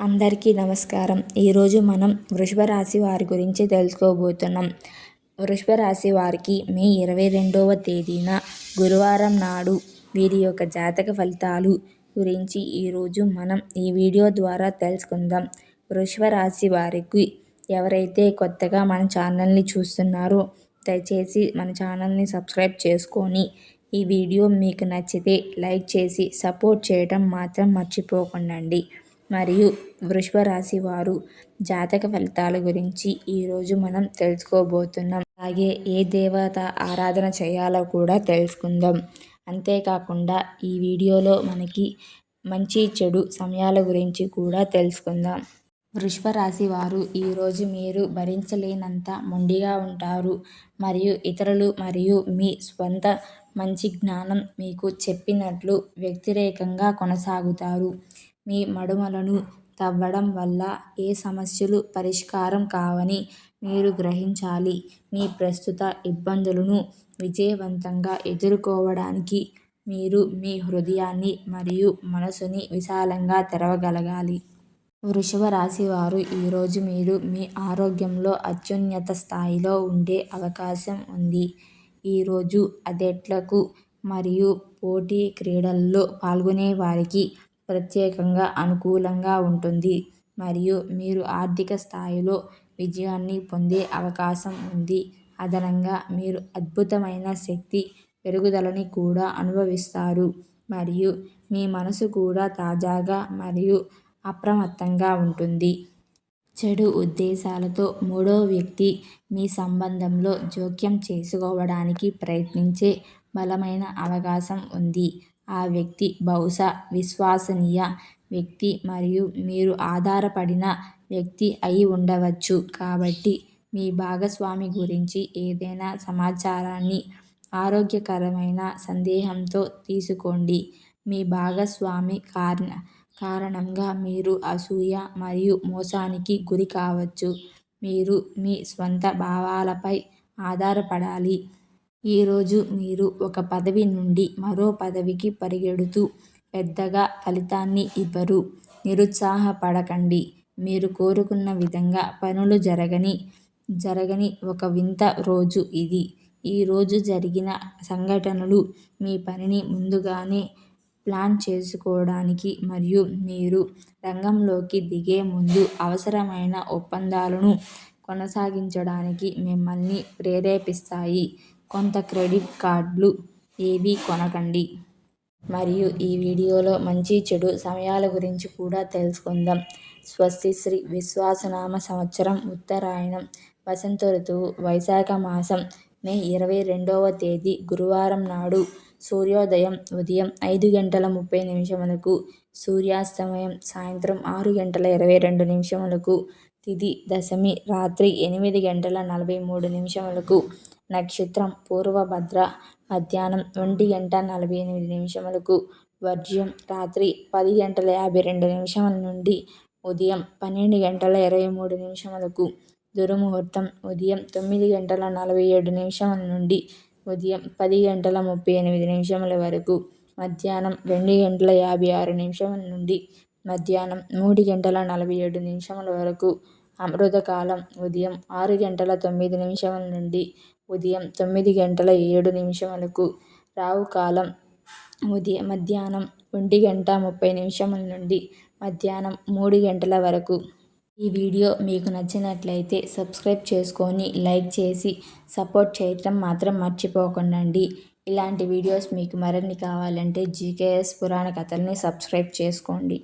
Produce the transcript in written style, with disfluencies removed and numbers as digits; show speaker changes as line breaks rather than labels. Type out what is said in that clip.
అందరికీ నమస్కారం. ఈరోజు మనం వృషభ రాశి వారి గురించి తెలుసుకోబోతున్నాం. వృషభ రాశి వారికి మే 22వ తేదీన గురువారం నాడు వీరి యొక్క జాతక ఫలితాలు గురించి ఈరోజు మనం ఈ వీడియో ద్వారా తెలుసుకుందాం. వృషభ రాశి వారికి ఎవరైతే కొత్తగా మన ఛానల్ని చూస్తున్నారో దయచేసి మన ఛానల్ని సబ్స్క్రైబ్ చేసుకొని ఈ వీడియో మీకు నచ్చితే లైక్ చేసి సపోర్ట్ చేయడం మాత్రం మర్చిపోకండి. మరియు వృషభ రాశి వారు జాతక ఫలితాల గురించి ఈరోజు మనం తెలుసుకోబోతున్నాం. అలాగే ఏ దేవత ఆరాధన చేయాలో కూడా తెలుసుకుందాం. అంతేకాకుండా ఈ వీడియోలో మనకి మంచి చెడు సమయాల గురించి కూడా తెలుసుకుందాం. వృషభ రాశి వారు ఈరోజు మీరు భరించలేనంత మొండిగా ఉంటారు. మరియు ఇతరులు మరియు మీ స్వంత మంచి జ్ఞానం మీకు చెప్పినట్లు వ్యతిరేకంగా కొనసాగుతారు. మీ మడుమలను తవ్వడం వల్ల ఏ సమస్యలు పరిష్కారం కావని మీరు గ్రహించాలి. మీ ప్రస్తుత ఇబ్బందులను విజయవంతంగా ఎదుర్కోవడానికి మీరు మీ హృదయాన్ని మరియు మనసుని విశాలంగా తెరవగలగాలి. వృషభ రాశి వారు ఈరోజు మీరు మీ ఆరోగ్యంలో అత్యున్నత స్థాయిలో ఉండే అవకాశం ఉంది. ఈరోజు అథ్లెట్లకు మరియు పోటీ క్రీడల్లో పాల్గొనే వారికి ప్రత్యేకంగా అనుకూలంగా ఉంటుంది. మరియు మీరు ఆర్థిక స్థాయిలో విజయాన్ని పొందే అవకాశం ఉంది. అదనంగా మీరు అద్భుతమైన శక్తి పెరుగుదలని కూడా అనుభవిస్తారు. మరియు మీ మనసు కూడా తాజాగా మరియు అప్రమత్తంగా ఉంటుంది. చెడు ఉద్దేశాలతో మూడో వ్యక్తి మీ సంబంధంలో జోక్యం చేసుకోవడానికి ప్రయత్నించే బలమైన అవకాశం ఉంది. ఆ వ్యక్తి బహుశా విశ్వసనీయ వ్యక్తి మరియు మీరు ఆధారపడిన వ్యక్తి అయి ఉండవచ్చు. కాబట్టి మీ భాగస్వామి గురించి ఏదైనా సమాచారాన్ని ఆరోగ్యకరమైన సందేహంతో తీసుకోండి. మీ భాగస్వామి కారణంగా మీరు అసూయ మరియు మోసానికి గురి కావచ్చు. మీరు మీ స్వంత భావాలపై ఆధారపడాలి. ఈరోజు మీరు ఒక పదవి నుండి మరో పదవికి పరిగెడుతూ పెద్దగా ఫలితాన్ని ఇవ్వరు. నిరుత్సాహపడకండి. మీరు కోరుకున్న విధంగా పనులు జరగని ఒక వింత రోజు ఇది. ఈ రోజు జరిగిన సంఘటనలు మీ పనిని ముందుగానే ప్లాన్ చేసుకోవడానికి మరియు మీరు రంగంలోకి దిగే ముందు అవసరమైన ఒప్పందాలను కొనసాగించడానికి మిమ్మల్ని ప్రేరేపిస్తాయి. కొంత క్రెడిట్ కార్డులు ఏవీ కొనకండి. మరియు ఈ వీడియోలో మంచి చెడు సమయాల గురించి కూడా తెలుసుకుందాం. స్వస్తిశ్రీ విశ్వావసునామ సంవత్సరం ఉత్తరాయణం వసంత ఋతువు వైశాఖ మాసం మే 22వ తేదీ గురువారం నాడు సూర్యోదయం ఉదయం 5:30 సూర్యాస్తమయం సాయంత్రం 6:22 తిథి దశమి రాత్రి 8:43 నక్షత్రం పూర్వభద్ర మధ్యాహ్నం 1:48 వర్జ్యం రాత్రి 10:52 నుండి ఉదయం 12:23 దుర్ముహూర్తం ఉదయం 9:47 నుండి ఉదయం 10:38 వరకు మధ్యాహ్నం 2:56 నుండి మధ్యాహ్నం 3:47 వరకు అమృతకాలం ఉదయం 6:09 నుండి ఉదయం 9:07 రాహుకాలం మధ్యాహ్నం 1:30 నుండి మధ్యాహ్నం 3 వరకు. ఈ వీడియో మీకు నచ్చినట్లయితే సబ్స్క్రైబ్ చేసుకొని లైక్ చేసి సపోర్ట్ చేయటం మాత్రం మర్చిపోకండి. ఇలాంటి వీడియోస్ మీకు మరిన్ని కావాలంటే జీకేఎస్ పురాణ కథల్ని సబ్స్క్రైబ్ చేసుకోండి.